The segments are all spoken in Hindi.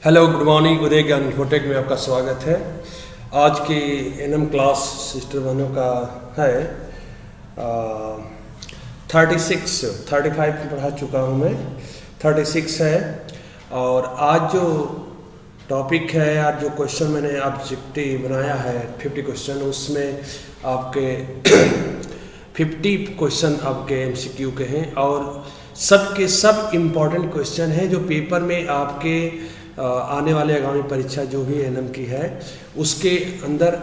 Hello, good morning. उदय ज्ञान इन्फोटेक में आपका स्वागत है। आज की एनएम क्लास सिस्टर बहनों का है 35 पढ़ा चुका हूँ मैं, 36 है। और आज जो टॉपिक है, आज जो क्वेश्चन मैंने ऑब्जेक्टिव बनाया है 50 क्वेश्चन, उसमें आपके 50 क्वेश्चन आपके एमसीक्यू के हैं और सब के सब इम्पॉर्टेंट क्वेश्चन हैं जो पेपर में आपके आने वाले आगामी परीक्षा जो भी एनएम की है उसके अंदर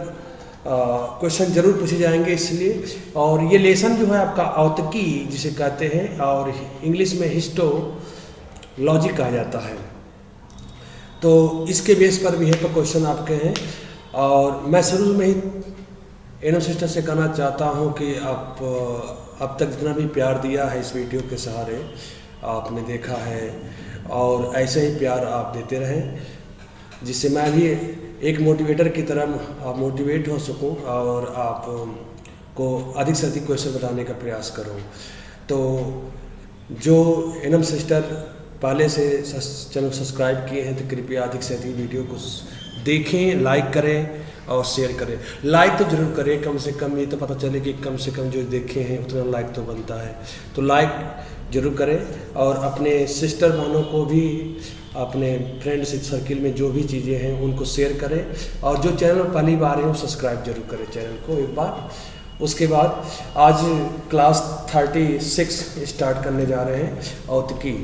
क्वेश्चन जरूर पूछे जाएंगे। इसलिए और ये लेसन जो है आपका औतकी जिसे कहते हैं और इंग्लिश में हिस्टोलॉजी कहा जाता है, तो इसके बेस पर भी है पर क्वेश्चन आपके हैं। और मैं शुरू में ही एनएम सिस्टर से कहना चाहता हूँ कि आप अब तक जितना भी प्यार दिया है इस वीडियो के सहारे आपने देखा है और ऐसे ही प्यार आप देते रहें, जिससे मैं भी एक मोटिवेटर की तरह आप मोटिवेट हो सकूं और आप को अधिक से अधिक क्वेश्चन बताने का प्रयास करूं। तो जो एनएम सिस्टर पहले से चैनल सब्सक्राइब किए हैं तो कृपया अधिक से अधिक वीडियो को देखें, लाइक करें और शेयर करें। लाइक तो जरूर करें, कम से कम ये तो पता चले कि कम से कम जो देखे हैं उतना लाइक तो बनता है, तो लाइक जरूर करें। और अपने सिस्टर बहनों को भी अपने फ्रेंड सर्किल में जो भी चीज़ें हैं उनको शेयर करें और जो चैनल पहली बार है वो सब्सक्राइब जरूर करें चैनल को एक बार। उसके बाद आज क्लास 36 स्टार्ट करने जा रहे हैं औतकी,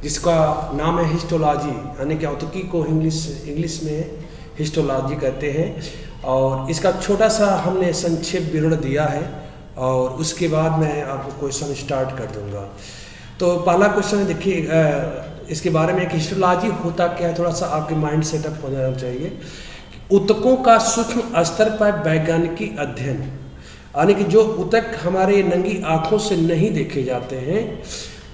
जिसका नाम है हिस्टोलॉजी, यानी कि औतकी को इंग्लिश में हिस्टोलॉजी कहते हैं। और इसका छोटा सा हमने संक्षेप विवरण दिया है और उसके बाद मैं आपको क्वेश्चन स्टार्ट कर दूंगा। तो पहला क्वेश्चन देखिए, इसके बारे में कि हिस्टोलॉजी होता क्या है, थोड़ा सा आपके माइंड सेटअप हो जाना चाहिए। ऊतकों का सूक्ष्म स्तर पर वैज्ञानिकी अध्ययन, यानी कि जो ऊतक हमारे नंगी आँखों से नहीं देखे जाते हैं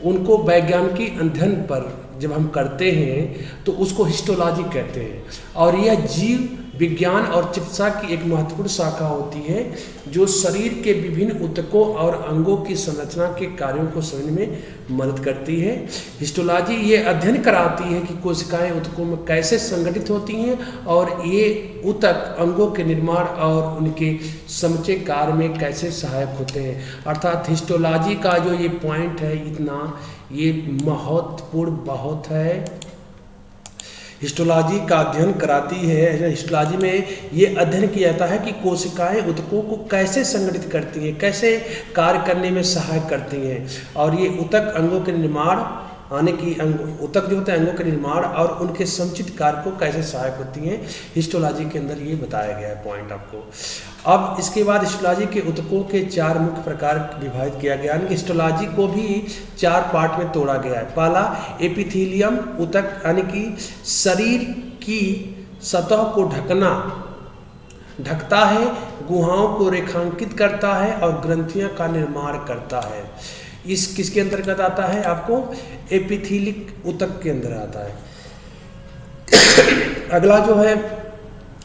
उनको वैज्ञानिकी अध्ययन पर जब हम करते हैं तो उसको हिस्टोलॉजी कहते हैं। और यह जीव विज्ञान और चिकित्सा की एक महत्वपूर्ण शाखा होती है जो शरीर के विभिन्न ऊतकों और अंगों की संरचना के कार्यों को समझने में मदद करती है। हिस्टोलॉजी ये अध्ययन कराती है कि कोशिकाएं ऊतकों में कैसे संगठित होती हैं और ये ऊतक अंगों के निर्माण और उनके समूचे कार्य में कैसे सहायक होते हैं। अर्थात हिस्टोलॉजी का जो ये पॉइंट है इतना ये महत्वपूर्ण बहुत है। हिस्टोलॉजी का अध्ययन कराती है। हिस्टोलॉजी में ये अध्ययन किया जाता है कि कोशिकाएं ऊतकों को कैसे संगठित करती हैं, कैसे कार्य करने में सहायक करती हैं और ये ऊतक अंगों के निर्माण, यानी कि ऊतक जो होते हैं अंगों के निर्माण और उनके समुचित कार्य को कैसे सहायक होती हैं, हिस्टोलॉजी के अंदर ये बताया गया है पॉइंट आपको। अब इसके बाद हिस्टोलॉजी के ऊतकों के 4 मुख्य प्रकार विभाजित किया गया, यानी कि हिस्टोलॉजी को भी 4 पार्ट में तोड़ा गया है। पहला एपिथेलियम ऊतक, यानी कि शरीर की सतह को ढकता है, गुहाओं को रेखांकित करता है और ग्रंथियां का निर्माण करता है। इस किसके अंतर्गत आता है, आपको एपिथेलिक ऊतक के अंदर आता है। अगला जो है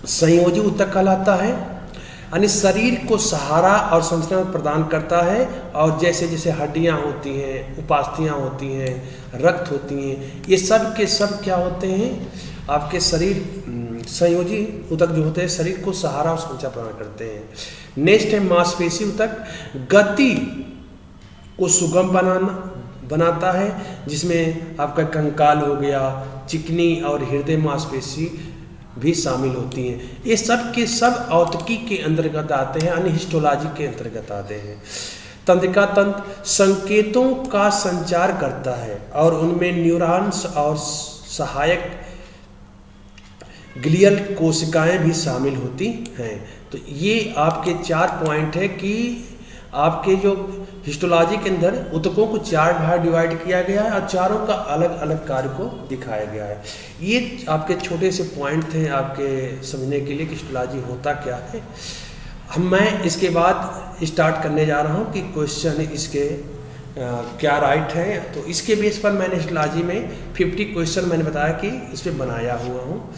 संयोजी ऊतक कहलाता है, यानी शरीर को सहारा और संरचना प्रदान करता है और जैसे जैसे हड्डियां होती हैं, उपास्थियां होती हैं, रक्त होती हैं, ये सब के सब क्या होते हैं आपके शरीर संयोजी ऊतक जो होते हैं शरीर को सहारा और संरचना प्रदान करते हैं। नेक्स्ट है मांसपेशी ऊतक, गति को सुगम बनाता है, जिसमें आपका कंकाल हो गया, चिकनी और हृदय मांसपेशी भी शामिल होती हैं। ये सब के सब औतकी के अंतर्गत आते हैं, यानी हिस्टोलॉजी के अंतर्गत आते हैं। तंत्रिका तंत्र संकेतों का संचार करता है और उनमें न्यूरॉन्स और सहायक ग्लियल कोशिकाएं भी शामिल होती हैं। तो ये आपके 4 पॉइंट है कि आपके जो हिस्टोलॉजी के अंदर ऊतकों को 4 भाग डिवाइड किया गया है और चारों का अलग अलग कार्य को दिखाया गया है। ये आपके छोटे से पॉइंट थे आपके समझने के लिए कि हिस्टोलॉजी होता क्या है। मैं इसके बाद स्टार्ट करने जा रहा हूँ कि क्वेश्चन इसके क्या राइट है। तो इसके बेस पर मैंने हिस्टोलॉजी में 50 क्वेश्चन मैंने बताया कि इस पर बनाया हुआ हूँ,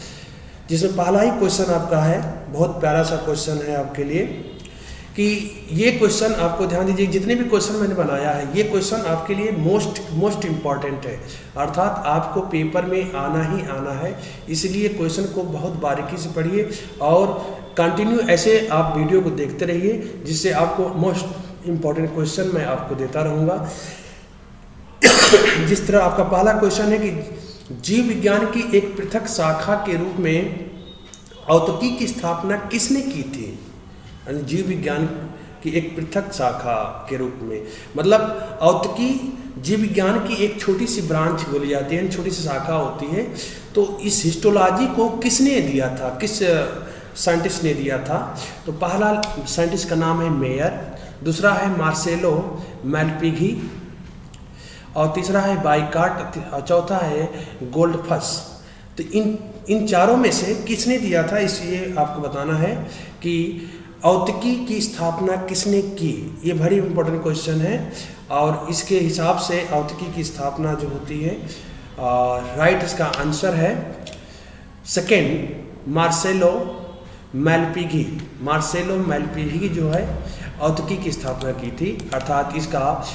जिसमें पहला ही क्वेश्चन आपका है, बहुत प्यारा सा क्वेश्चन है आपके लिए कि ये क्वेश्चन आपको ध्यान दीजिए, जितने भी क्वेश्चन मैंने बनाया है ये क्वेश्चन आपके लिए मोस्ट इम्पॉर्टेंट है, अर्थात आपको पेपर में आना ही आना है। इसलिए क्वेश्चन को बहुत बारीकी से पढ़िए और कंटिन्यू ऐसे आप वीडियो को देखते रहिए, जिससे आपको मोस्ट इम्पॉर्टेंट क्वेश्चन मैं आपको देता रहूँगा। जिस तरह आपका पहला क्वेश्चन है कि जीव विज्ञान की एक पृथक शाखा के रूप में औद्योगिक की स्थापना किसने की थी? जीव विज्ञान की एक पृथक शाखा के रूप में, मतलब औद्योगिक जीव विज्ञान की एक छोटी सी ब्रांच बोली जाती है, छोटी सी शाखा होती है। तो इस हिस्टोलॉजी को किसने दिया था, किस साइंटिस्ट ने दिया था? तो पहला साइंटिस्ट का नाम है मेयर, दूसरा है मार्सेलो मैलपिघी, और तीसरा है बाइकाट, और चौथा है गोल्डफस। तो इन चारों में से किसने दिया था, इसलिए आपको बताना है कि औद्योगिक की स्थापना किसने की। ये बड़ी इंपॉर्टेंट क्वेश्चन है और इसके हिसाब से औद्योगिक की स्थापना जो होती है, राइट इसका आंसर है सेकेंड मार्सेलो मैलपिघी। मार्सेलो मैलपिघी जो है औद्योगिक की स्थापना की थी, अर्थात इसका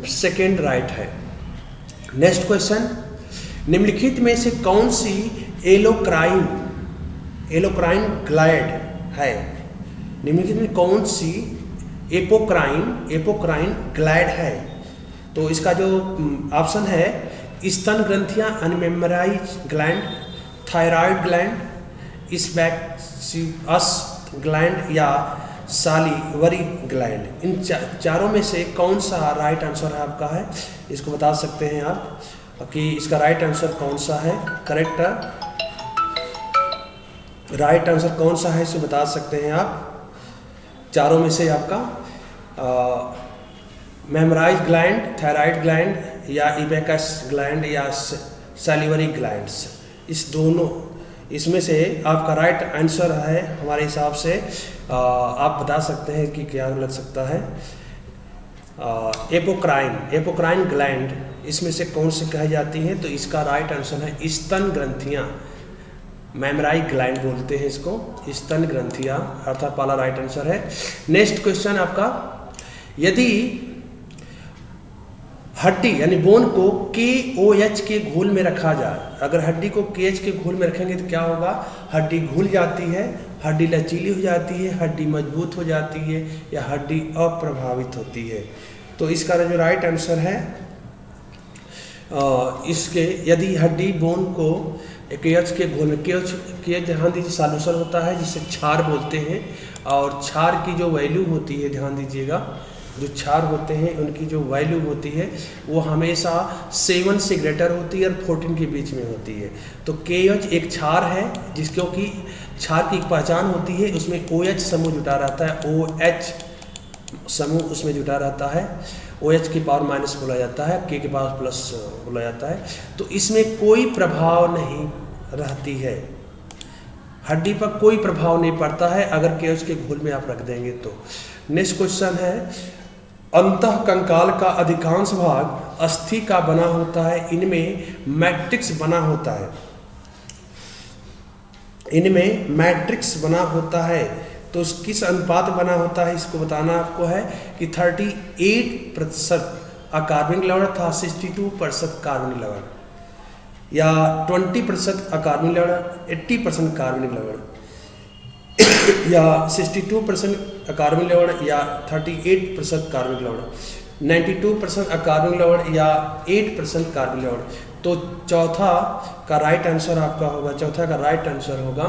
सेकेंड राइट है। नेक्स्ट क्वेश्चन, निम्नलिखित में से कौन सी एलोक्राइन ग्लैंड है? निम्नलिखित में कौन सी एपोक्राइन ग्लैंड है? तो इसका जो ऑप्शन है, स्तन ग्रंथियां, अनमेमोराइज ग्लैंड, थायराइड ग्लैंड, स्पैक्सियस ग्लैंड या सालिवरी ग्लैंड। इन चारों में से कौन सा राइट आंसर है आपका है, इसको बता सकते हैं आप कि इसका राइट आंसर कौन सा है। करेक्ट राइट आंसर कौन सा है, इसे बता सकते हैं आप चारों में से आपका मेमोराइज ग्लैंड, थायराइड ग्लैंड या इबेकस ग्लैंड या सैलिवरी ग्लैंड्स। इस दोनों इसमें से आपका राइट आंसर है हमारे हिसाब से। आप बता सकते हैं कि क्या लग सकता है। एपोक्राइन ग्लैंड इसमें से कौन सी कही जाती है? तो इसका राइट आंसर है स्तन ग्रंथियां, मेमोराइज ग्लैंड बोलते हैं इसको, स्तन ग्रंथियां, अर्थात पहला राइट आंसर है। नेक्स्ट क्वेश्चन आपका, यदि हड्डी यानी बोन को KOH के घोल में रखा जाए, अगर हड्डी को KH के घोल में रखेंगे तो क्या होगा? हड्डी घुल जाती है, हड्डी लचीली हो जाती है, हड्डी मजबूत हो जाती है या हड्डी अप्रभावित होती है। तो इसका जो राइट आंसर है इसके, यदि हड्डी बोन को KH के घोल में, KH ध्यान दीजिए सॉल्यूशन होता है जिसे क्षार बोलते हैं, और क्षार की जो वैल्यू होती है, ध्यान दीजिएगा, जो क्षार होते हैं उनकी जो वैल्यू होती है वो हमेशा 7 से ग्रेटर होती है और 14 के बीच में होती है। तो KH एक क्षार है, जिसको कि क्षार की एक पहचान होती है, उसमें OH समूह जुटा रहता है, OH समूह उसमें जुटा रहता है, OH की पावर माइनस बोला जाता है, K के पावर प्लस बोला जाता है। तो इसमें कोई प्रभाव नहीं रहती है, हड्डी पर कोई प्रभाव नहीं पड़ता है अगर KH के घोल में आप रख देंगे तो। नेक्स्ट क्वेश्चन है, अंतः कंकाल का अधिकांश भाग अस्थि का बना होता है, इनमें मैट्रिक्स बना होता है, इनमें मैट्रिक्स बना होता है, तो किस अनुपात बना होता है इसको बताना आपको है कि 38% अकार्बनिक लवण था, 62% कार्बनिक लवण, या 20% अकार्बनिक लवण, 80% कार्बनिक लवण, या 62% अकार्बनिक लवण या 38% कार्बनिक लवण, 92% अकार्बनिक लवण या 8% कार्बनिक लवण। तो चौथा का राइट आंसर आपका होगा, चौथा का राइट आंसर होगा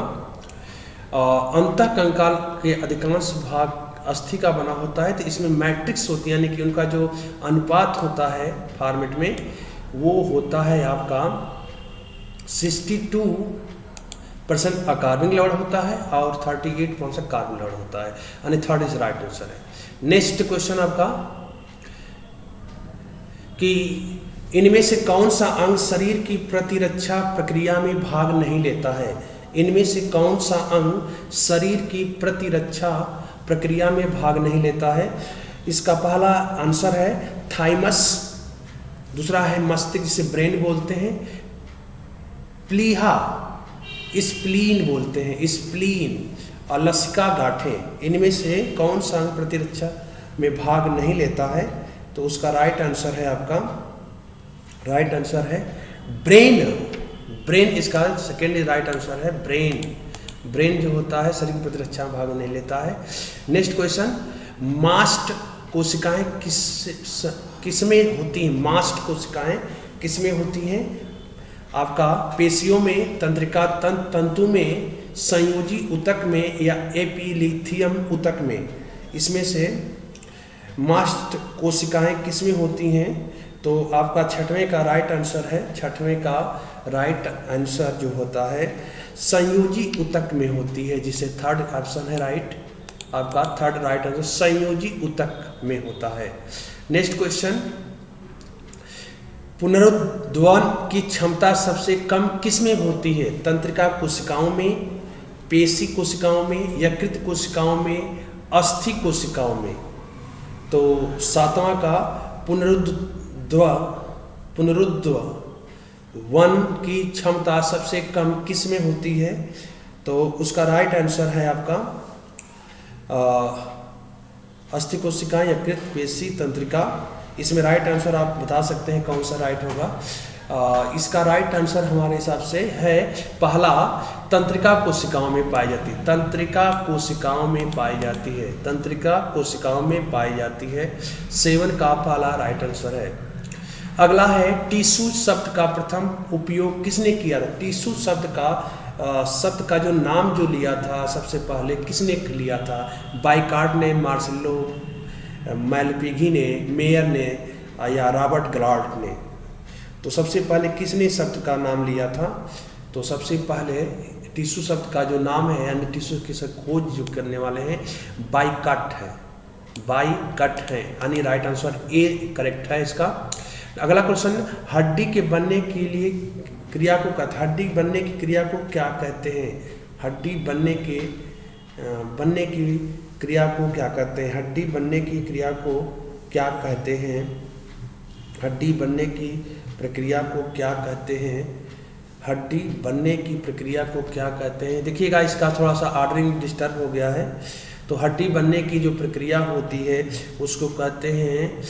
अंतः कंकाल के अधिकांश भाग अस्थि का बना होता है, तो इसमें मैट्रिक्स होती है, यानी कि उनका जो अनुपात होता है फॉर्मेट में वो होता है आपका 62% अकार्बनिक लवण होता है और 38% कार्बनिक लवण होता है, यानी थर्ड इज राइट आंसर है। नेक्स्ट क्वेश्चन आपका कि इनमें से कौन सा अंग शरीर की प्रतिरक्षा प्रक्रिया में भाग नहीं लेता है? इनमें से कौन सा अंग शरीर की प्रतिरक्षा प्रक्रिया में भाग नहीं लेता है? इसका पहला आंसर है थाइमस, दूसरा है मस्तिष्क जिसे ब्रेन बोलते हैं, प्लीहा स्प्लीन बोलते हैं, स्प्लीन, और लसिका गांठें, इनमें से कौन सा अंग प्रतिरक्षा में भाग नहीं लेता है? तो उसका राइट आंसर है आपका, राइट आंसर है ब्रेन। ब्रेन इसका सेकेंड राइट आंसर है ब्रेन। ब्रेन जो होता है शरीर की प्रतिरक्षा में भाग नहीं लेता है। नेक्स्ट क्वेश्चन, मास्ट कोशिकाएं किसमें होती हैं? मास्ट कोशिकाएं किसमें होती हैं? आपका पेशियों में, तंत्रिका तंतु में, संयोजी ऊतक में या एपिलिथियम ऊतक में? इसमें से मास्ट कोशिकाएं किसमें होती हैं? तो आपका छठवें का राइट आंसर है, छठवें का राइट आंसर जो होता है संयोजी ऊतक में होती है, जिसे थर्ड ऑप्शन है राइट, आपका थर्ड राइट आंसर संयोजी ऊतक में होता है। नेक्स्ट क्वेश्चन, पुनरुद्धान की क्षमता सबसे कम किसमें होती है? तंत्रिका कोशिकाओं में, पेशी कोशिकाओं में, यकृत कोशिकाओं में, अस्थि कोशिकाओं में? तो सातवां का पुनरुद्धान की क्षमता सबसे कम किसमें होती है? तो उसका राइट आंसर है आपका अस्थि कोशिकाएं, यकृत, पेशी, तंत्रिका। इसमें राइट आंसर आप बता सकते हैं कौन सा राइट होगा? इसका राइट आंसर हमारे हिसाब से है पहला, तंत्रिका कोशिकाओं में पाई जाती है। तंत्रिका कोशिकाओं में पाई जाती है, तंत्रिका कोशिकाओं में पाई जाती है। 7 का पहला राइट आंसर है। अगला है टिश्यू शब्द का प्रथम उपयोग किसने किया था? टिश्यू शब्द का जो नाम जो लिया था सबसे पहले किसने लिया था? बाइकार्ड ने, मार्सेलो मैलपिघी ने, मेयर ने या रॉबर्ट ग्लार्ड ने? तो सबसे पहले किसने शब्द का नाम लिया था? तो सबसे पहले टिश्यू शब्द का जो नाम है यानी टिश्यू की खोज जो करने वाले हैं बाइकट है, बाइकट है, यानी राइट आंसर ए करेक्ट है इसका। अगला क्वेश्चन, हड्डी के बनने के लिए क्रिया को कहते हैं, हड्डी बनने की क्रिया को क्या कहते हैं? हड्डी बनने की क्रिया को क्या कहते हैं? हड्डी बनने की क्रिया को क्या कहते हैं? हड्डी बनने की प्रक्रिया को क्या कहते हैं? हड्डी बनने की प्रक्रिया को क्या कहते हैं? देखिएगा इसका थोड़ा सा ऑर्डरिंग डिस्टर्ब हो गया है। तो हड्डी बनने की जो प्रक्रिया होती है उसको कहते हैं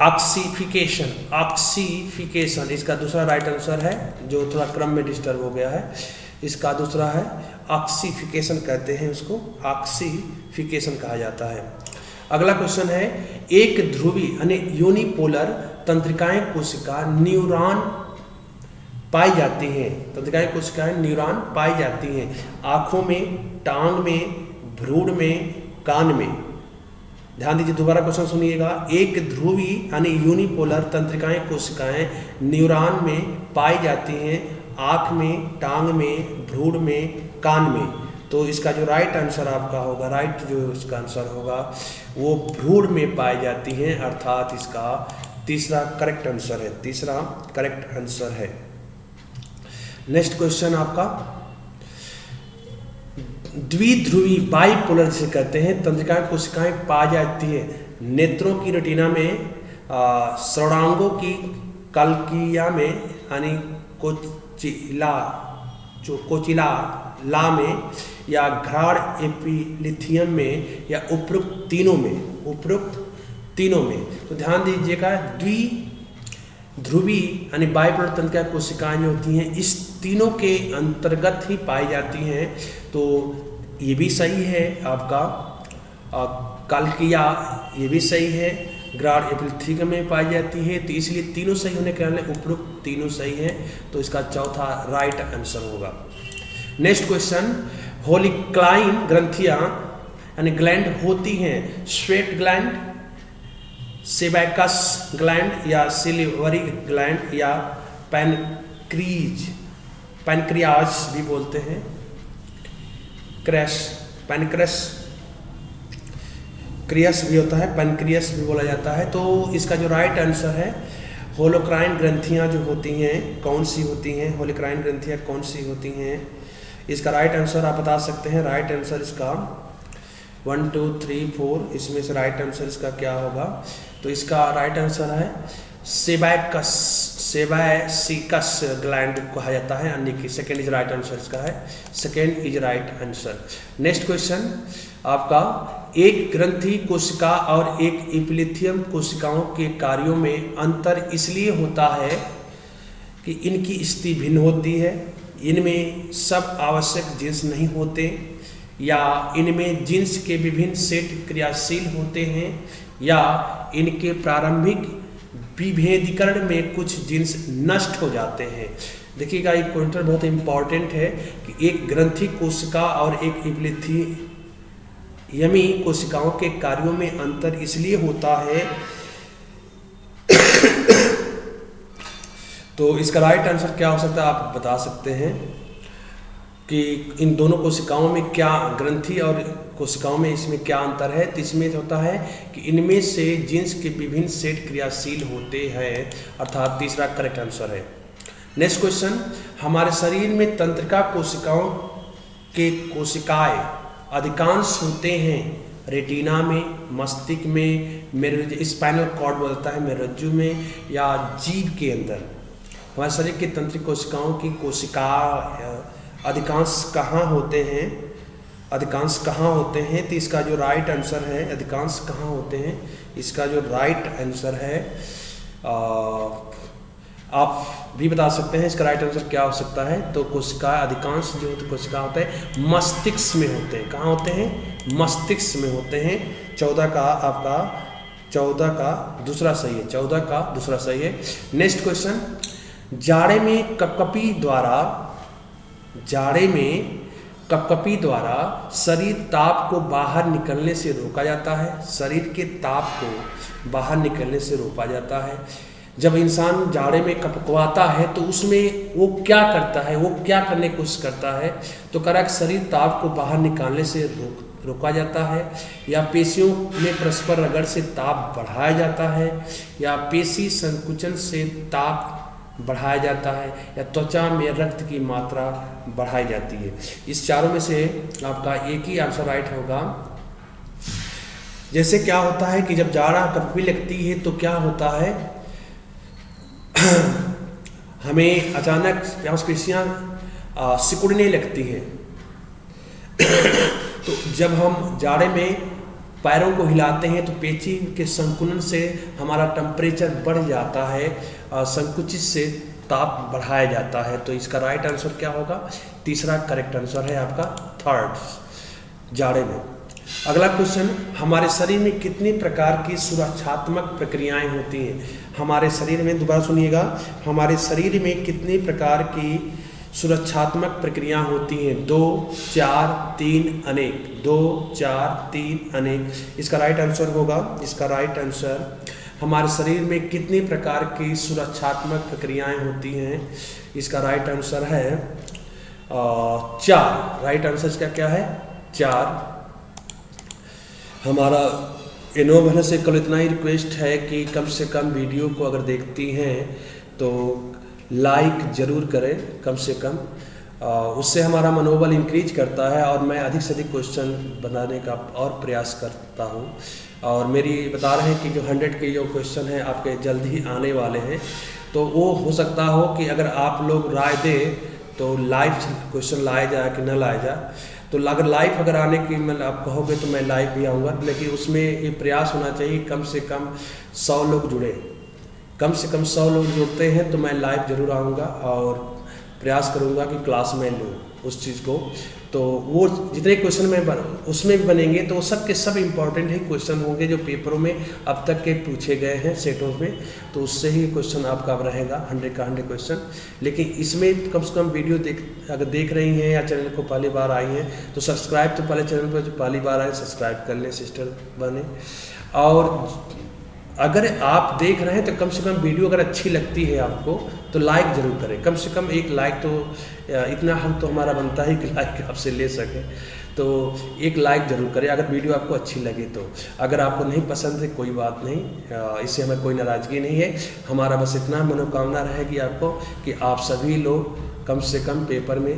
ऑक्सीफिकेशन, ऑक्सीफिकेशन इसका दूसरा राइट आंसर है, जो थोड़ा क्रम में डिस्टर्ब हो गया है। इसका दूसरा है ऑक्सीफिकेशन कहते हैं, उसको ऑक्सीफिकेशन कहा जाता है। अगला क्वेश्चन है, एक ध्रुवी यानी यूनिपोलर तंत्रिकाएं कोशिका न्यूरॉन पाई जाती हैं। तंत्रिकाएं कोशिकाएं न्यूरॉन पाई जाती हैं आँखों में, टांग में, भ्रूण में, कान में? ध्यान दीजिए, दोबारा क्वेश्चन सुनिएगा। एक ध्रुवी यानी यूनिपोलर तंत्रिकाएं कोशिकाएं न्यूरॉन में पाई जाती हैं आँख में, टांग में, भ्रूण में, कान में? तो इसका जो राइट आंसर आपका होगा, राइट जो इसका आंसर होगा वो भ्रूण में पाई जाती हैं, अर्थात इसका तीसरा करेक्ट आंसर है, तीसरा करेक्ट आंसर है। नेक्स्ट क्वेश्चन आपका, द्विध्रुवी बाइपोलर जिसे कहते हैं तंत्रिकाएं कोशिकाएं पाई जाती है नेत्रों की रेटिना में, श्रवणांगों की कल्किया में यानी कोचिला में, या घ्राण एपिलिथियम में, या उपरोक्त तीनों में? उपरोक्त तीनों में। तो ध्यान दीजिएगा, द्विध्रुवी यानी बाइपोलर तंत्रिका कोशिकाएं जो होती हैं इस तीनों के अंतर्गत ही पाई जाती हैं। तो ये भी सही है आपका, कल्किया ये भी सही है, ग्राड एपिलिथियम में पाई जाती है, तो इसलिए तीनों सही होने के कारण उपरोक्त तीनों सही है, तो इसका चौथा राइट आंसर होगा। नेक्स्ट क्वेश्चन, होलिक्लाइन ग्रंथियां यानी ग्लैंड होती हैं स्वेट ग्लैंड, सेबैकस ग्लैंड, या सिलिवरी ग्लैंड, या पैनक्रियाज भी बोलते हैं, पैनक्रेस क्रियस भी होता है, पैनक्रियस भी बोला जाता है। तो इसका जो राइट आंसर है, होलोक्राइन ग्रंथियां जो होती हैं कौन सी होती हैं? होलिक्राइन ग्रंथियां कौन सी होती हैं? इसका राइट आंसर आप बता सकते हैं। राइट आंसर इसका 1 2 3 4 इसमें से राइट आंसर इसका क्या होगा? तो इसका राइट आंसर है सेबैकस, सेबासिकस ग्लैंड कहा जाता है, यानी कि सेकेंड इज राइट आंसर इसका है, second is right answer. Next question आपका, एक ग्रंथि कोशिका और एक इपिथेलियम कोशिकाओं के कार्यों में अंतर इसलिए होता है कि इनकी स्थिति भिन्न होती है, इनमें सब आवश्यक जीन्स नहीं होते, या इनमें जीन्स के विभिन्न सेट क्रियाशील होते हैं, या इनके प्रारंभिक विभेदीकरण में कुछ जीन्स नष्ट हो जाते हैं। देखिएगा, एक पॉइंटर बहुत इंपॉर्टेंट है कि एक ग्रंथि कोशिका और एक इपिथेलियमी कोशिकाओं के कार्यों में अंतर इसलिए होता है तो इसका राइट आंसर क्या हो सकता है, आप बता सकते हैं कि इन दोनों कोशिकाओं में क्या, ग्रंथि और कोशिकाओं में इसमें क्या अंतर है। तो इसमें होता है कि इनमें से जीन्स के विभिन्न सेट क्रियाशील होते हैं, अर्थात तीसरा करेक्ट आंसर है। नेक्स्ट क्वेश्चन, हमारे शरीर में तंत्रिका कोशिकाओं के कोशिकाएं अधिकांश होते हैं रेटिना में, मस्तिष्क में, स्पाइनल कॉर्ड बोलता है, मेरुरज्जु में, या जीभ के अंदर। हमारे शरीर के तंत्रिका कोशिकाओं की कोशिका अधिकांश कहाँ होते हैं, अधिकांश कहाँ होते हैं, तो इसका जो राइट आंसर है, अधिकांश कहाँ होते हैं, इसका जो राइट आंसर है आप भी बता सकते हैं इसका राइट आंसर क्या हो सकता है। तो कोशिका अधिकांश जो कोशिका होते हैं मस्तिष्क में होते हैं, कहाँ होते हैं, मस्तिष्क में होते हैं। 14 का आपका 14 का दूसरा सही है, 14 का दूसरा सही है। नेक्स्ट क्वेश्चन, जाड़े में कपकपी द्वारा शरीर ताप को बाहर निकलने से रोका जाता है, शरीर के ताप को बाहर निकलने से रोका जाता है। जब इंसान जाड़े में कपकवाता है तो उसमें वो क्या करता है, वो क्या करने की कोशिश करता है, तो कह शरीर ताप को बाहर निकालने से रोका जाता है, या पेशियों में परस्पर रगड़ से ताप बढ़ाया जाता है, या पेशी संकुचन से ताप बढ़ाया जाता है, या त्वचा में रक्त की मात्रा बढ़ाई जाती है। इस चारों में से आपका एक ही आंसर राइट होगा। जैसे क्या होता है कि जब जाड़ा कपकपी लगती है तो क्या होता है, हमें अचानक मांसपेशियां सिकुड़ने लगती हैं। तो जब हम जाड़े में पैरों को हिलाते हैं तो पेशी के संकुलन से हमारा टेम्परेचर बढ़ जाता है, संकुचित से ताप बढ़ाया जाता है। तो इसका राइट आंसर क्या होगा, तीसरा करेक्ट आंसर है आपका थर्ड, जाड़े में। अगला क्वेश्चन, हमारे शरीर में कितने प्रकार की सुरक्षात्मक प्रक्रियाएं होती हैं। हमारे शरीर में, दोबारा सुनिएगा, हमारे शरीर में कितने प्रकार की सुरक्षात्मक प्रक्रिया होती हैं। 2, 4, 3, अनेक। 2, 4, 3, अनेक। इसका राइट आंसर होगा, इसका राइट आंसर, हमारे शरीर में कितने प्रकार की सुरक्षात्मक प्रक्रियाएं होती हैं, इसका राइट आंसर है 4। राइट आंसर इसका क्या है, 4। हमारा इनोवेशन से कल इतना ही रिक्वेस्ट है कि कम से कम वीडियो को अगर देखती हैं तो लाइक ज़रूर करें, कम से कम, उससे हमारा मनोबल इंक्रीज करता है और मैं अधिक से अधिक क्वेश्चन बनाने का और प्रयास करता हूं। और मेरी बता रहे हैं कि जो 100 के जो क्वेश्चन हैं आपके जल्द ही आने वाले हैं, तो वो हो सकता हो कि अगर आप लोग राय दें तो लाइव क्वेश्चन लाया जाए कि न लाया जाए। तो अगर लाइव अगर आने की मतलब आप कहोगे तो मैं लाइव भी आऊँगा, लेकिन उसमें ये प्रयास होना चाहिए कम से कम 100 लोग जुड़े, कम से कम 100 लोग जुड़ते हैं तो मैं लाइव ज़रूर आऊँगा और प्रयास करूँगा कि क्लास में लूँ उस चीज़ को। तो वो जितने क्वेश्चन में उसमें भी बनेंगे तो वो सब के सब इम्पॉर्टेंट ही क्वेश्चन होंगे जो पेपरों में अब तक के पूछे गए हैं सेटों में, तो उससे ही क्वेश्चन आपका रहेगा 100 का 100 क्वेश्चन। लेकिन इसमें कम से कम वीडियो अगर देख रही हैं या चैनल को पहली बार आई हैं तो सब्सक्राइब तो पहले चैनल पर जो पहली बार आए सब्सक्राइब कर लें, सिस्टर बने। और अगर आप देख रहे हैं तो कम से कम वीडियो अगर अच्छी लगती है आपको तो लाइक ज़रूर करें, कम से कम एक लाइक तो, इतना हम तो हमारा बनता है कि लाइक आपसे ले सकें, तो एक लाइक ज़रूर करें अगर वीडियो आपको अच्छी लगे तो। अगर आपको नहीं पसंद है कोई बात नहीं, इससे हमें कोई नाराज़गी नहीं है, हमारा बस इतना मनोकामना रहेगी आपको कि आप सभी लोग कम से कम पेपर में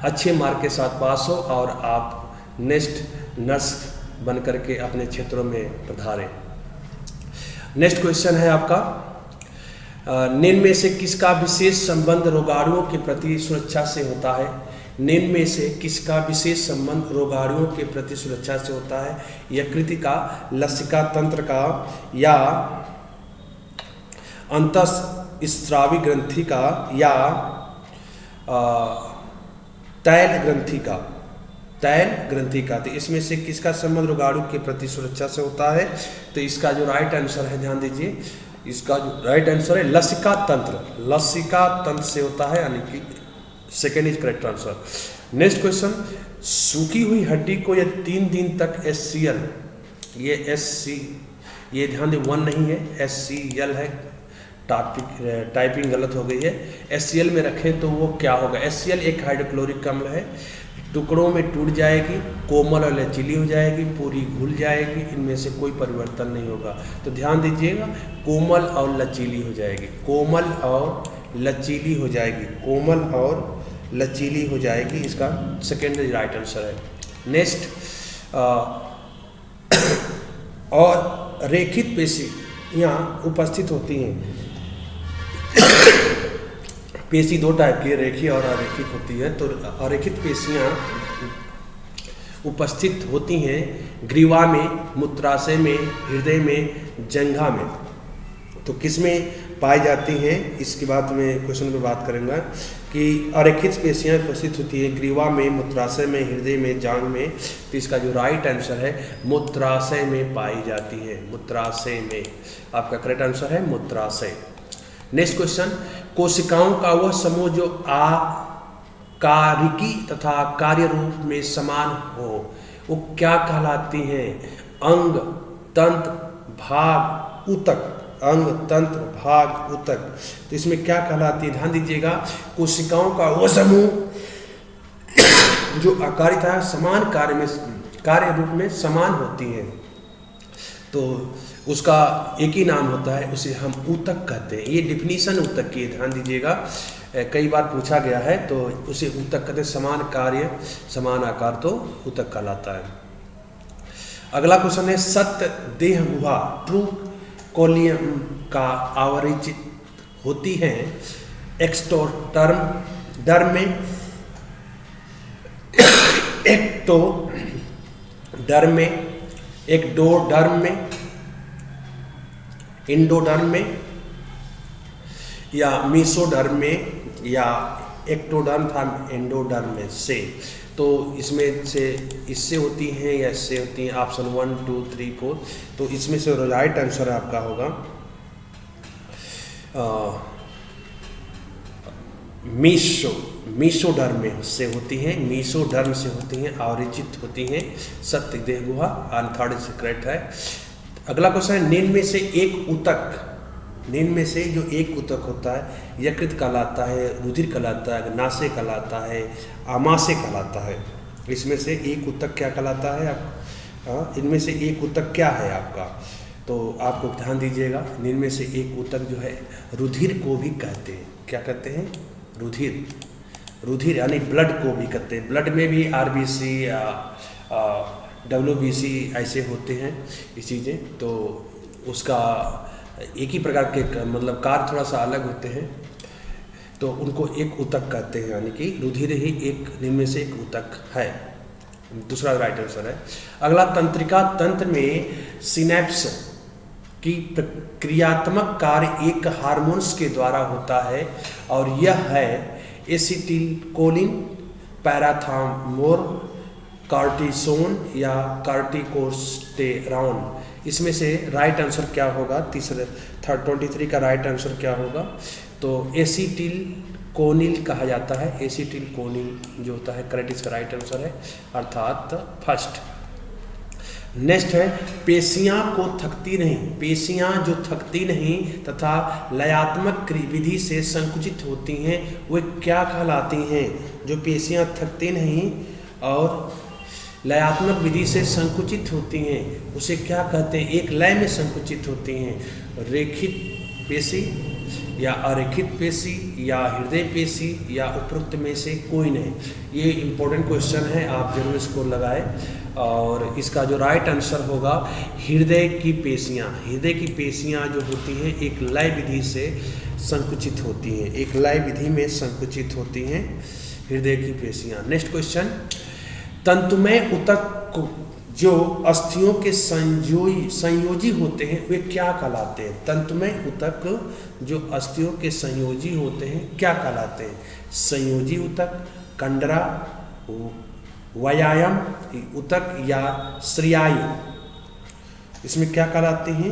अच्छे मार्क के साथ पास हो और आप नेक्स्ट नर्स बन करके अपने क्षेत्रों में पधारें। नेक्स्ट क्वेश्चन है आपका, निम्न में से किसका विशेष संबंध रोगाणुओं के प्रति सुरक्षा से होता है? निम्न में से किसका विशेष संबंध रोगाणुओं के प्रति सुरक्षा से होता है? यकृत का, लसिका तंत्र का, या अंतःस्रावी ग्रंथि का, या तैल ग्रंथि का? तैल ग्रंथि का। तो इसमें से किसका संबंध रोगाणु के प्रति सुरक्षा से होता है? तो इसका जो राइट आंसर है, ध्यान दीजिए, इसका जो राइट आंसर है लसिका तंत्र। लसिका तंत्र से होता है, यानी कि second is correct answer. Next question, सूखी हुई हड्डी को यह 3 दिन तक HCl, ये SC, ये ध्यान दें 1 नहीं है, HCl है, टाइपिंग गलत हो गई है। HCl में रखें तो वो क्या होगा? HCl एक हाइड्रोक्लोरिक अम्ल है, टुकड़ों में टूट जाएगी, कोमल और लचीली हो जाएगी, पूरी घुल जाएगी, इनमें से कोई परिवर्तन नहीं होगा। तो ध्यान दीजिएगा, कोमल और लचीली हो जाएगी, कोमल और लचीली हो जाएगी, कोमल और लचीली हो जाएगी, इसका सेकेंड राइट आंसर है। नेक्स्ट, और रेखित पेशियाँ उपस्थित होती हैं। पेशी 2 टाइप की, रेखीय और अरेखित होती है। तो अरेखित पेशियाँ उपस्थित होती हैं ग्रीवा में, मूत्राशय में, हृदय में, जंघा में। तो किस में पाई जाती हैं, इसके बाद में क्वेश्चन पे बात करेंगे कि अरेखित पेशियाँ उपस्थित होती है ग्रीवा में, मूत्राशय में, हृदय में, जांघ में। तो इसका जो राइट आंसर है मूत्राशय में पाई जाती है, मूत्राशय में। आपका करेक्ट आंसर है मूत्राशय। नेक्स्ट क्वेश्चन, कोशिकाओं का वह समूह जो आकारिकी तथा कार्य रूप में समान हो, वो क्या कहलाती हैं? अंग, तंत्र, भाग, ऊतक। अंग, तंत्र, भाग, ऊतक। तो इसमें क्या कहलाती है? ध्यान दीजिएगा, कोशिकाओं का वह समूह जो आकारी तथा समान कार्य रूप में समान होती है, तो उसका एक ही नाम होता है, उसे हम ऊतक कहते हैं। ये डिफिनीशन ऊतक की, ध्यान दीजिएगा, कई बार पूछा गया है, तो उसे ऊतक कहते हैं। समान कार्य, समान आकार, तो ऊतक कहलाता है। अगला क्वेश्चन है, सत्य देह गुहा ट्रू कोलियम का आवरिजित होती है एक्टोडर्म में, एक्टोडर्म में, एक्टोडर्म में, इंडोडर्म में, या मीसोडर्म में, या एक्टोडर्म था एंडोडर्म में से। तो इसमें से इससे होती हैं या इससे होती हैं? ऑप्शन 1, 2, 3, 4। तो इसमें से राइट आंसर आपका होगा मीसोडर्म से होती हैं, मीसोडर्म से होती हैं, आवरिजित होती हैं सत्य देह गुहा। थर्ड से करेक्ट है। अगला क्वेश्चन है, निम्न में से एक ऊतक, निम्न में से जो एक ऊतक होता है, यकृत कहलाता है, रुधिर कहलाता है, नासे कहलाता है, आमाशय कहलाता है। इसमें से एक ऊतक क्या कहलाता है? आप इनमें से एक ऊतक क्या है आपका? तो आपको ध्यान दीजिएगा, निम्न में से एक ऊतक जो है रुधिर को भी कहते हैं। क्या कहते हैं? रुधिर। रुधिर यानी ब्लड को भी कहते हैं। ब्लड में भी RBC या WBC ऐसे होते हैं ये चीज़ें, तो उसका एक ही प्रकार के मतलब कार्य थोड़ा सा अलग होते हैं, तो उनको एक ऊतक कहते हैं, यानी कि रुधिर ही एक निम्न में से एक ऊतक है। दूसरा राइट आंसर है। अगला, तंत्रिका तंत्र में सिनेप्स की प्रक्रियात्मक कार्य एक हार्मोन्स के द्वारा होता है, और यह है एसिटिलकोलिन, पैराथामोर, कार्टिसोन या कार्टिकोस्टेरॉन। इसमें से राइट आंसर क्या होगा? 23 का राइट आंसर क्या होगा? तो एसिटिलकोनिल कहा जाता है। एसिटिलकोनिल जो होता है करेक्ट, इसका राइट आंसर है, अर्थात फर्स्ट। नेक्स्ट है, पेशियाँ को थकती नहीं, पेशियाँ जो थकती नहीं तथा लयात्मक विधि से संकुचित होती हैं, वे क्या कहलाती हैं? जो पेशियाँ थकती नहीं और लयात्मक विधि से संकुचित होती हैं, उसे क्या कहते हैं? एक लय में संकुचित होती हैं। रेखित पेशी या अरेखित पेशी या हृदय पेशी या उपरोक्त में से कोई नहीं। ये इम्पोर्टेंट क्वेश्चन है, आप जरूर इसको लगाएं। और इसका जो राइट आंसर होगा हृदय की पेशियाँ। हृदय की पेशियाँ जो होती हैं एक लय विधि से संकुचित होती हैं, एक लय विधि में संकुचित होती हैं हृदय की पेशियां। नेक्स्ट क्वेश्चन, तंतुमय ऊतक जो अस्थियों के संयोजी होते हैं वे क्या कहलाते हैं? तंतुमय ऊतक जो अस्थियों के संयोजी होते हैं क्या कहलाते हैं? संयोजी ऊतक, कंडरा, व्यायाम ऊतक या श्रेयायु, इसमें क्या कहलाते हैं?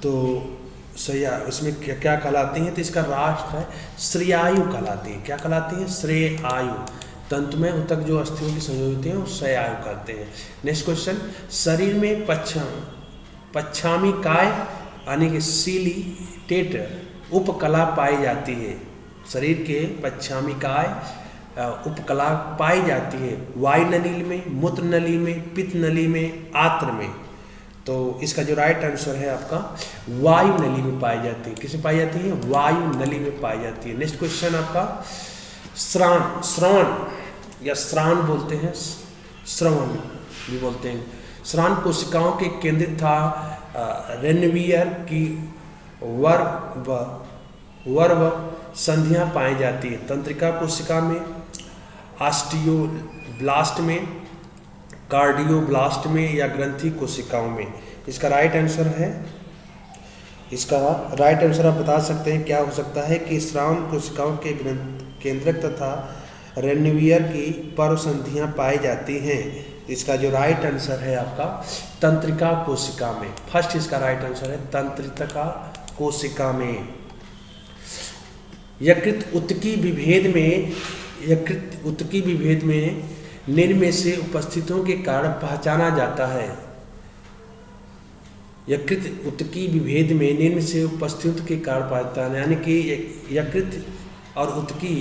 तो इसमें क्या कहलाती हैं? तो इसका राष्ट्र है श्रेयायु कहलाती है। क्या कहलाती है? श्रेयायु। तंतुमय ऊतक जो अस्थियों की संयोजी हैं वो श्रेयायु कहते हैं। नेक्स्ट क्वेश्चन, शरीर में पश्चामी काय यानी कि सीलिटेट उपकला पाई जाती है। शरीर के पश्चामी काय उपकला पाई जाती है वायु नली में, मूत्र नली में, पित्त नली में, आंत्र में। तो इसका जो राइट आंसर है आपका वायु नली में पाई जाती है। किसमें पाई जाती है? वायु नली में पाई जाती है। नेक्स्ट क्वेश्चन आपका, श्रवण या श्राण बोलते हैं, श्रवण भी बोलते हैं। श्राण कोशिकाओं के केंद्रित था रेनवियर की वर्व संधियां पाई जाती है। तंत्रिका कोशिका में, ऑस्टियोब्लास्ट में, कार्डियोब्लास्ट में या ग्रंथि कोशिकाओं में। इसका राइट आंसर है, इसका राइट आंसर आप बता सकते हैं क्या हो सकता है कि श्रावण कोशिकाओं के केंद्रक तथा रेनवियर की पर्व संधियां पाई जाती हैं। इसका जो राइट आंसर है आपका तंत्रिका कोशिका में। फर्स्ट इसका राइट आंसर है तंत्रिका कोशिका में। यकृत ऊतकी विभेद में निम्न में से उपस्थितियों के कारण पहचाना जाता है। यकृत ऊतकी विभेद में निम्न से उपस्थितियों के कारण पहचाना, यानी कि यकृत और ऊतकी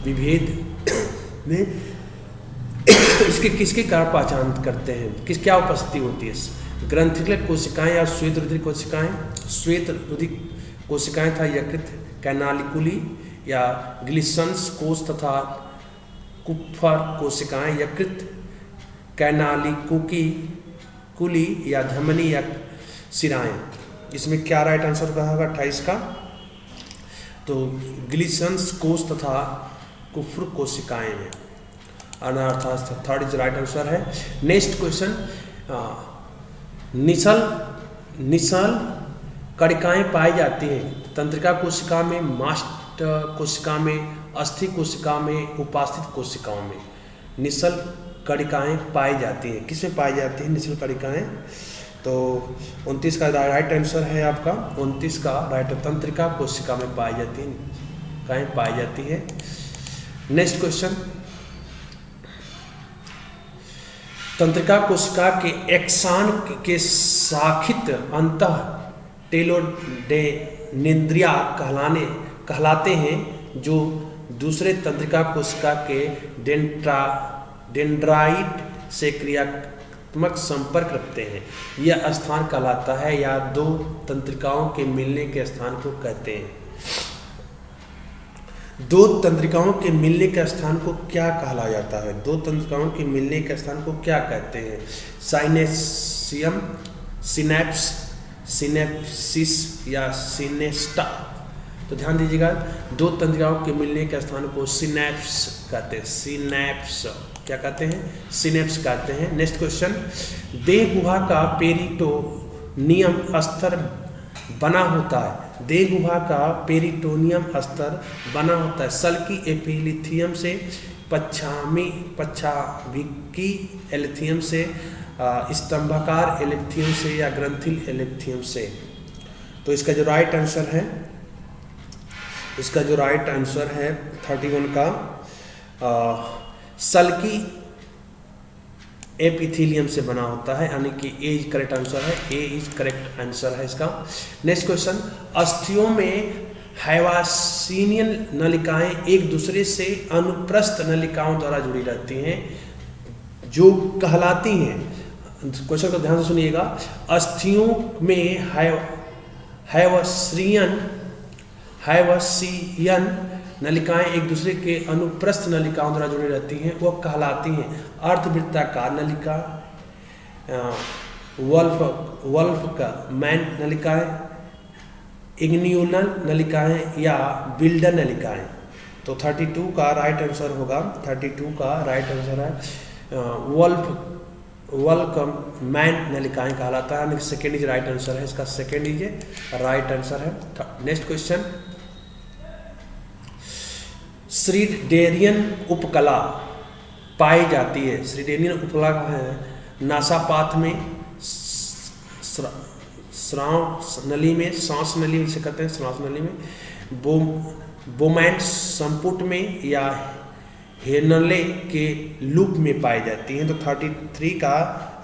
विभेद में इसके किसके कारण पहचान करते हैं? क्या उपस्थिति होती है? ग्रंथिकल कोशिकाएं या श्वेत रुधिर कोशिकाएं। श्वेत रुधिर कोशिकाएं था यकृत कैनालिकुली या ग्लिसन्स कोष तथा कुप्फर कोशिकाएं यकृत कैनालिकुली या धमनी या सिराएं। इसमें क्या राइट आंसर होगा 28 का? तो ग्लिसन्स कोष तथा कुफ्र कोशिकाएं में, अर्थात थर्ड इज राइट आंसर है। नेक्स्ट क्वेश्चन, निसल कणिकाएं पाई जाती हैं तंत्रिका कोशिका में, मास्ट कोशिका में, अस्थि कोशिका में, उपास्थित कोशिकाओं में। निसल कणिकाएं पाई जाती हैं। किसमें पाई जाती हैं निसल कणिकाएं? तो 29 का राइट आंसर है आपका 29 का राइट, तंत्रिका कोशिका में पाई जाती है, कहीं पाई जाती है। नेक्स्ट क्वेश्चन, तंत्रिका कोशिका के एक्सान के शाखित अंतः टेलोडेंड्रिया कहलाते हैं जो दूसरे तंत्रिका कोशिका के डेंड्राइट से क्रियात्मक संपर्क रखते हैं। यह स्थान कहलाता है या दो तंत्रिकाओं के मिलने के स्थान को कहते हैं। दो तंत्रिकाओं के मिलने के स्थान को क्या कहा जाता है? दो तंत्रिकाओं के मिलने के स्थान को क्या कहते हैं? साइनेसियम, सिनेप्स, सिनेप्सिस या सिनेस्टा। तो ध्यान दीजिएगा, दो तंत्रिकाओं के मिलने के स्थान को सिनेप्स कहते हैं। सिनेप्स क्या कहते हैं? सिनेप्स कहते हैं। नेक्स्ट क्वेश्चन, देह गुहा का पेरिटोनियम स्तर बना होता है। देह गुहा का पेरिटोनियम स्तर बना होता है सल्की एपिलिथियम से, पच्छाभिकी एलिथियम से, स्तंभाकार एलिथियम से या ग्रंथिल एलिथियम से। तो इसका जो राइट आंसर है, इसका जो राइट आंसर है 31 का सल्की एपिथेलियम से बना होता है, यानी कि ए इज करेक्ट आंसर है। ए इज करेक्ट आंसर है इसका। नेक्स्ट क्वेश्चन, अस्थियों में हैवासिनियन नलिकाएं एक दूसरे से अनुप्रस्थ नलिकाओं द्वारा जुड़ी रहती हैं जो कहलाती हैं। क्वेश्चन को ध्यान से सुनिएगा। अस्थियों में हैवासियन नलिकाएं एक दूसरे के अनुप्रस्थ नलिकाओं द्वारा जुड़ी रहती हैं, वो कहलाती हैं अर्धवृत्ताकार नलिका, वल्फ का मैन नलिकाएं, इग्नियोनल नलिकाएं या बिल्डर नलिकाएं। तो 32 का राइट आंसर होगा, 32 का राइट आंसर है वल्कम मैन नलिकाएं कहलाता है। सेकेंड इज राइट आंसर है, इसका सेकेंड इज राइट आंसर है। नेक्स्ट क्वेश्चन, श्रीडेरियन उपकला पाई जाती है। श्रीडेरियन उपकला है नासापात में, श्राव नली में, सांस नली से कहते हैं, श्वास नली में, बोमैंड संपुट में या हेनले के लूप में पाई जाती हैं। तो 33 का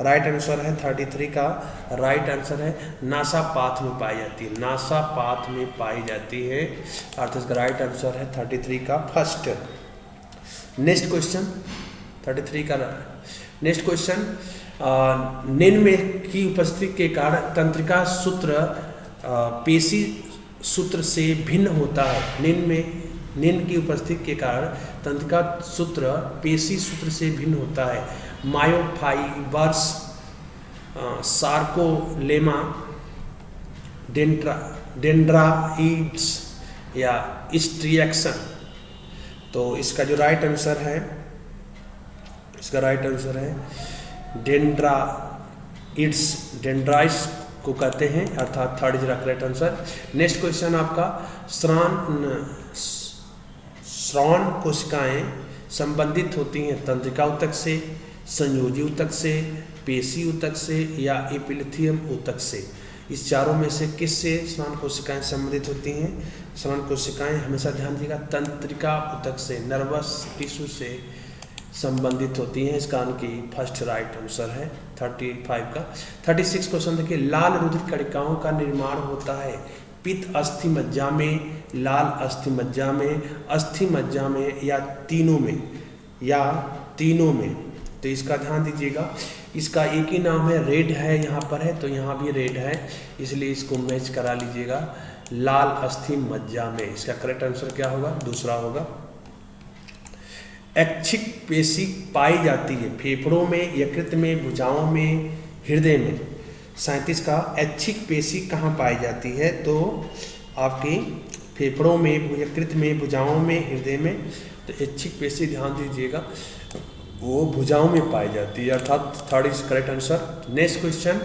राइट आंसर है, 33 का राइट आंसर है नासापाथ में पाई जाती है, नासापाथ में पाई जाती है, अर्थात इसका राइट आंसर है 33 का फर्स्ट। नेक्स्ट क्वेश्चन 33 का नेक्स्ट क्वेश्चन, निम्न में की उपस्थिति के कारण तंत्रिका सूत्र पेशी सूत्र से भिन्न होता है। निम्न की उपस्थिति के कारण तंत्रिका सूत्र पेशी सूत्र से भिन्न होता है। मायोफाइबर्स, सार्कोलेमा, डेंड्राइड्स या स्ट्रिएक्शन। तो इसका जो राइट आंसर है, इसका राइट आंसर है डेंड्राइड्स, डेंड्राइड्स को कहते हैं, अर्थात third is correct answer. Next question आपका, श्रोण कोशिकाएं संबंधित होती हैं तंत्रिका ऊतक से, संयोजी ऊतक से, पेशी ऊतक से या एपिथेलियम ऊतक से। इस चारों में से किससे श्रोण कोशिकाएं संबंधित होती हैं? श्रोण कोशिकाएं हमेशा ध्यान दीजिएगा तंत्रिका ऊतक से, नर्वस टिश्यू से संबंधित होती हैं। इसका की फर्स्ट राइट आंसर है 35 का। 36 क्वेश्चन देखिए, लाल रुधिर कणिकाओं का निर्माण होता है पित्त अस्थि मज्जा में, लाल अस्थि मज्जा में, अस्थि मज्जा में या तीनों में, या तीनों में। तो इसका ध्यान दीजिएगा, इसका एक ही नाम है, रेड है, यहाँ पर है तो यहाँ भी रेड है, इसलिए इसको मैच करा लीजिएगा, लाल अस्थि मज्जा में। इसका करेक्ट आंसर क्या होगा? दूसरा होगा। ऐच्छिक पेशी पाई जाती है फेफड़ों में, यकृत में, भुजाओं में, हृदय में। 37 का ऐच्छिक पेशी कहाँ पाई जाती है? तो आपकी फेफड़ों में, यकृत में, भुजाओं में, हृदय में। तो ऐच्छिक पेशी ध्यान दीजिएगा वो भुजाओं में पाई जाती है, अर्थात third is correct answer. Next question,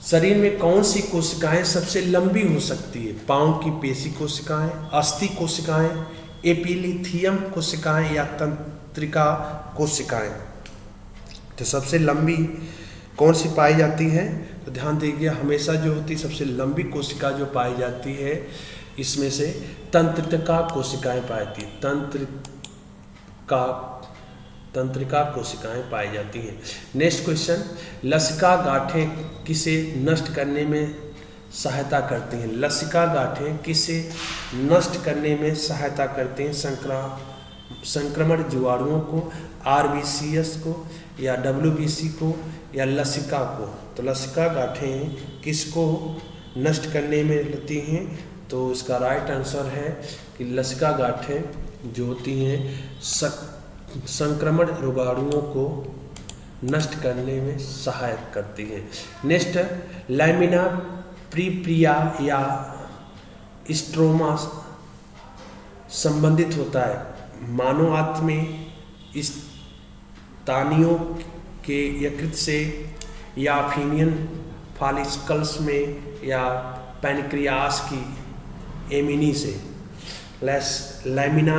शरीर में कौन सी कोशिकाएं सबसे लंबी हो सकती है? पाँव की पेशी कोशिकाएं, अस्थि कोशिकाएं, एपिलिथियम कोशिकाएं या तंत्रिका कोशिकाएं। तो सबसे लंबी कौन सी पाई जाती है? तो ध्यान दीजिए, हमेशा जो होती सबसे लंबी कोशिका जो पाई जाती है इसमें से तंत्रिका कोशिकाएं पाई जाती है, तंत्रिका कोशिकाएं पाई जाती हैं। नेक्स्ट क्वेश्चन, लसिका गांठें किसे नष्ट करने में सहायता करती हैं? लसिका गांठें किसे नष्ट करने में सहायता करते हैं? संक्रमण जीवाणुओं को, आरबीसीएस को या डब्ल्यूबीसी को या लसिका को। तो लसिका गांठें किसको नष्ट करने में लगती हैं? तो इसका राइट आंसर है कि लसिका गांठें जो होती हैं संक्रमण रोगाणुओं को नष्ट करने में सहायता करती हैं। नेक्स्ट, लैमिना प्रीप्रिया या स्ट्रोमा संबंधित होता है मानव आंत में, स्तनियों के यकृत से या फीनियन फॉलिकल्स में या पैनक्रियास की एमिनी से। लैमिना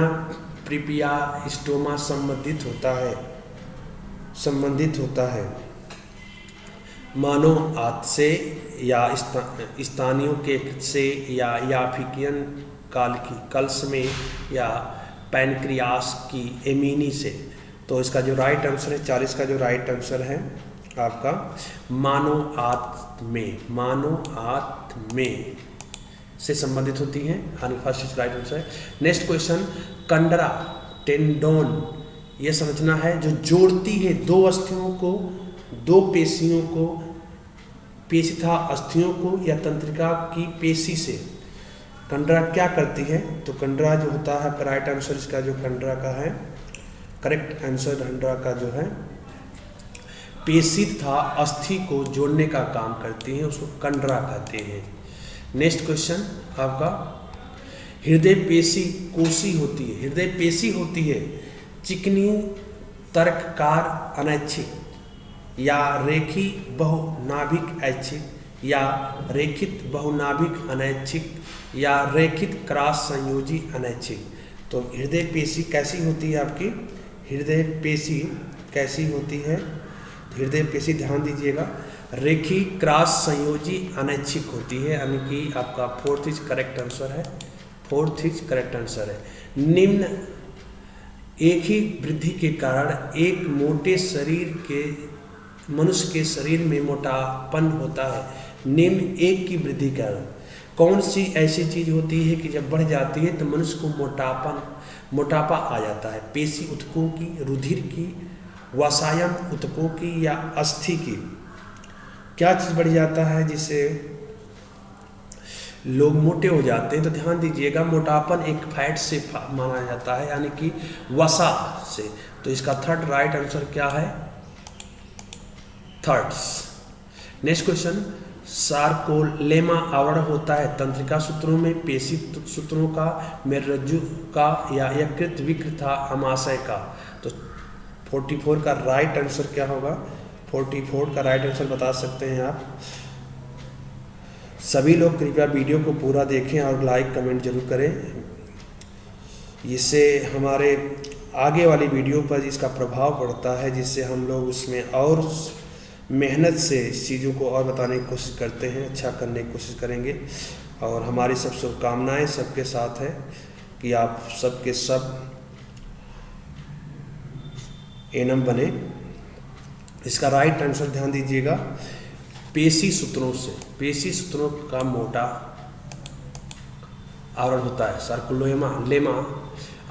प्रीपिया स्टोमा संबंधित होता है मानव आंत से या स्तनियों के यकृत से या फीनियन कल्स में या पैनक्रियास की एमिनी से। तो इसका जो राइट आंसर है 40 का जो राइट आंसर है आपका मानव आंत में से संबंधित होती हैं, यानी फर्स्ट राइट आंसर है। नेक्स्ट क्वेश्चन, कंडरा टेंडोन ये संरचना है जो जोड़ती है दो अस्थियों को, दो पेशियों को, पेशी तथा अस्थियों को या तंत्रिका की पेशी से। कंडरा क्या करती है? तो कंडरा जो होता है आपका राइट आंसर इसका जो कंडरा का है करेक्ट आंसर कंडरा का जो है पेशी तथा अस्थि को जोड़ने का काम करती है, उसको कंडरा कहते हैं। नेक्स्ट क्वेश्चन आपका, हृदय पेशी कोशी होती है, हृदय पेशी होती है चिकनी तर्ककार अनैच्छिक या रेखी बहुनाभिक ऐच्छिक या रेखित बहुनाभिक अनैच्छिक या रेखित क्रॉस संयोजी अनैच्छिक। तो हृदय पेशी कैसी होती है आपकी, हृदय पेशी कैसी होती है, हृदय पेशी ध्यान दीजिएगा रेखी क्रॉस संयोजी अनैच्छिक होती है, यानी कि आपका फोर्थ इज करेक्ट आंसर है, फोर्थ इज करेक्ट आंसर है। निम्न एक ही वृद्धि के कारण एक मोटे शरीर के मनुष्य के शरीर में मोटापन होता है, निम्न एक की वृद्धि के कारण कौन सी ऐसी चीज होती है कि जब बढ़ जाती है तो मनुष्य को मोटापा आ जाता है? पेशी ऊतकों की, रुधिर की, वसायम ऊतकों की या अस्थि की? क्या चीज बढ़ जाता है जिससे लोग मोटे हो जाते हैं? तो ध्यान दीजिएगा मोटापन एक फैट से माना जाता है, यानी कि वसा से। तो इसका थर्ड राइट आंसर क्या है? थर्ड। नेक्स्ट क्वेश्चन, सार्कोलेमा आवरण होता है तंत्रिका सूत्रों में, पेशी सूत्रों का, मेरुरज्जु का या यकृत विकृत आमाशय का? तो 44 का राइट आंसर क्या होगा? 44 का राइट आंसर बता सकते हैं आप। सभी लोग कृपया वीडियो को पूरा देखें और लाइक कमेंट जरूर करें, इससे हमारे आगे वाली वीडियो पर इसका प्रभाव पड़ता है, जिससे हम लोग उसमें और मेहनत से इस चीज़ों को और बताने की कोशिश करते हैं, अच्छा करने की कोशिश करेंगे। और हमारी सब शुभकामनाएँ सबके साथ है कि आप सबके सब एनम बने। इसका राइट आंसर ध्यान दीजिएगा पेशी सूत्रों से, पेशी सूत्रों का मोटा आवरण होता है, सार्कोलेमा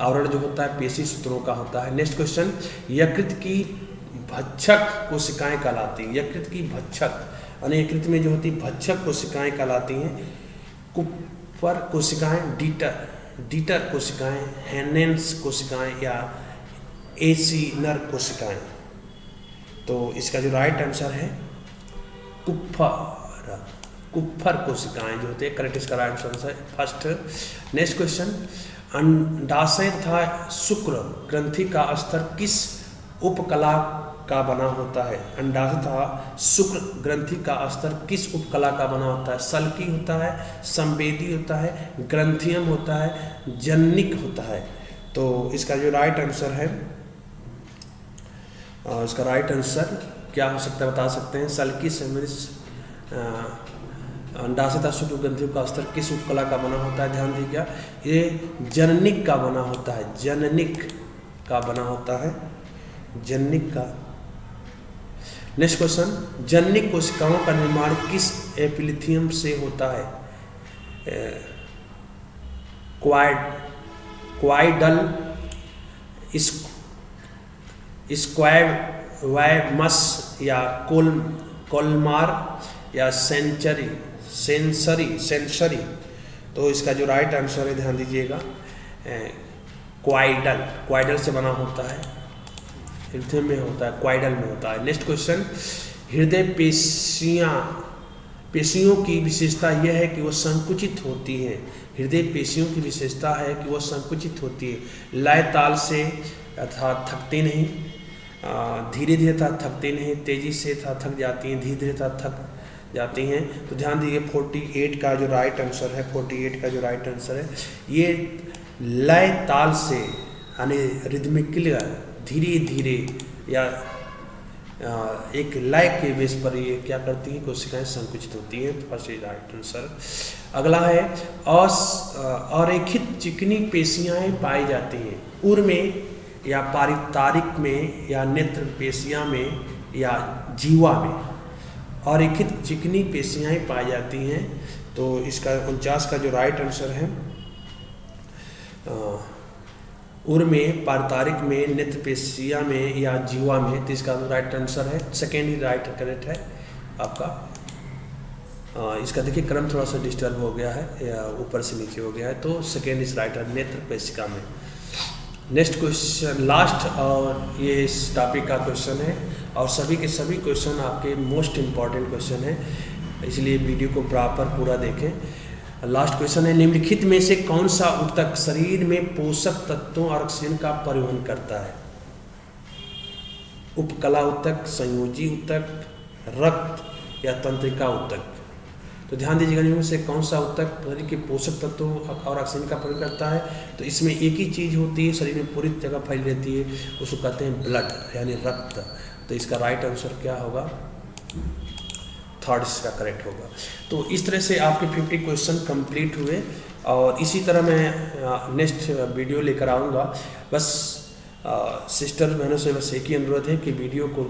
आवरण जो होता है पेशी सूत्रों का होता है। नेक्स्ट क्वेश्चन, यकृत की भक्षक कोशिकाएं कहलाती हैं, यकृत की भक्षक यानी यकृत में जो होती भक्षक कोशिकाएं कहलाती हैं। कुपर कोशिकाएं, डीटर कोशिकाएं, हैनेंस कोशिकाएं या एसिनर कोशिकाएं? तो इसका जो राइट आंसर है कुप्फर कोशिकाएं जो होते हैं, करेक्ट इसका राइट आंसर है फर्स्ट। नेक्स्ट क्वेश्चन, अंडाशय तथा शुक्र ग्रंथि का स्तर किस उपकला का बना होता है? अंडाशय तथा शुक्र ग्रंथि का स्तर किस उपकला का बना होता है? सल्की होता है, संवेदी होता है, ग्रंथियम होता है, जन्निक होता है? तो इसका जो राइट आंसर है, इसका राइट आंसर क्या हो सकता है बता सकते हैं? सल्की संवेदी अंडाशय तथा शुक्र ग्रंथियों का स्तर किस उपकला का बना होता है? ध्यान दीजिएगा ये जन्निक का बना होता है, जन्निक का बना होता है, जन्निक का। नेक्स्ट क्वेश्चन, जन्निक कोशिकाओं का निर्माण किस एपिथेलियम से होता है? क्वाइडल, स्क्वैमस या कोलमार या सेंसरी? तो इसका जो राइट आंसर है ध्यान दीजिएगा क्वाइडल से बना होता है, हृदय में होता है, क्वाइडल में होता है। नेक्स्ट क्वेश्चन, हृदय पेशियों की विशेषता यह है कि वो संकुचित होती हैं, हृदय पेशियों की विशेषता है कि वो संकुचित होती है, लय ताल से अर्थात थकती नहीं, धीरे धीरे था थकती नहीं, तेजी से था थक जाती हैं, धीरे धीरे था थक जाती हैं। तो ध्यान दीजिए 48 का जो राइट आंसर है, 48 का जो राइट आंसर है ये लय ताल से यानी रिदमिकली धीरे धीरे या एक लय के बेस पर ये क्या करती हैं, कोशिकाएं संकुचित होती हैं। First right answer. अगला है अरेखित चिकनी पेशियां पाई जाती हैं उर में या पारितारिक में या नेत्र पेशियां में या जीवा में। अरेखित चिकनी पेशियां पाई जाती हैं, तो इसका 49 का जो राइट आंसर है उर में, पारितारिक में, नेत्र पेशिया में या जीवा में, तो इसका राइट आंसर है सेकेंड ही राइट करेक्ट है आपका। इसका देखिए क्रम थोड़ा सा डिस्टर्ब हो गया है या ऊपर से नीचे हो गया है, तो सेकेंड इज राइट है नेत्र पेशिका में। नेक्स्ट क्वेश्चन लास्ट, और ये इस टॉपिक का क्वेश्चन है और सभी के सभी क्वेश्चन आपके मोस्ट इम्पॉर्टेंट क्वेश्चन है, इसलिए वीडियो को प्रॉपर पूरा देखें। लास्ट क्वेश्चन है, निम्नलिखित में से कौन सा ऊतक शरीर में पोषक तत्वों और ऑक्सीजन का परिवहन करता है? उपकला ऊतक, संयोजी ऊतक, रक्त या तंत्रिका ऊतक? तो ध्यान दीजिएगा, इनमें से कौन सा ऊतक शरीर के पोषक तत्वों और ऑक्सीजन का परिवहन करता है? तो इसमें एक ही चीज़ होती है, शरीर में पूरी जगह फैली रहती है, उसको कहते हैं ब्लड यानी रक्त। तो इसका राइट आंसर क्या होगा? थर्ड इसका करेक्ट होगा। तो इस तरह से आपके 50 क्वेश्चन कंप्लीट हुए और इसी तरह मैं नेक्स्ट वीडियो लेकर आऊँगा। बस सिस्टर बहनों से बस एक ही अनुरोध है कि वीडियो को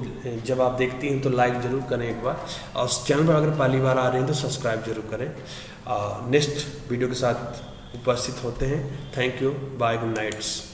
जब आप देखती हैं तो लाइक ज़रूर करें एक बार, और चैनल पर अगर पहली बार आ रहे हैं तो सब्सक्राइब जरूर करें। नेक्स्ट वीडियो के साथ उपस्थित होते हैं। Thank you, bye, good nights.